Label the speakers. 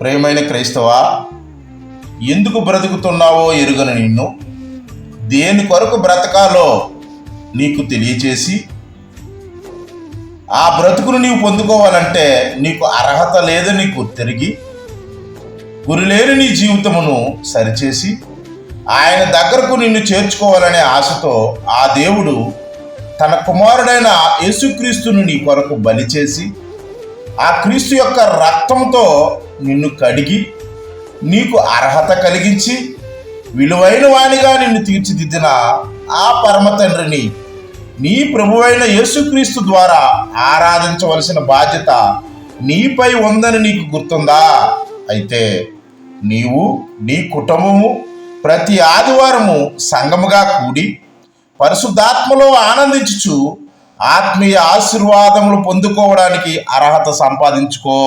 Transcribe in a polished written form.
Speaker 1: ప్రియమైన క్రైస్తవా, ఎందుకు బ్రతుకుతున్నావో ఎరుగని నిన్ను దేని కొరకు బ్రతకాలో నీకు తెలియచేసి ఆ బ్రతుకును నీవు పొందుకోవాలంటే నీకు అర్హత లేదని గుర్తెరిగి గురిలేని నీ జీవితమును సరిచేసి ఆయన దగ్గరకు నిన్ను చేర్చుకోవాలనే ఆశతో ఆ దేవుడు తన కుమారుడైన యేసుక్రీస్తును నీ కొరకు బలి చేసి ఆ క్రీస్తు యొక్క రక్తంతో నిన్ను కడిగి నీకు అర్హత కలిగించి విలువైన వానిగా నిన్ను తీర్చిదిద్దిన ఆ పరమ తండ్రిని నీ ప్రభువైన యేసుక్రీస్తు ద్వారా ఆరాధించవలసిన బాధ్యత నీపై ఉందని నీకు గుర్తుందా? అయితే నీవు నీ కుటుంబము ప్రతి ఆదివారము సంఘముగా కూడి పరిశుద్ధాత్మలో ఆనందించుచు ఆత్మీయ ఆశీర్వాదములు పొందుకోవడానికి అర్హత సంపాదించుకో.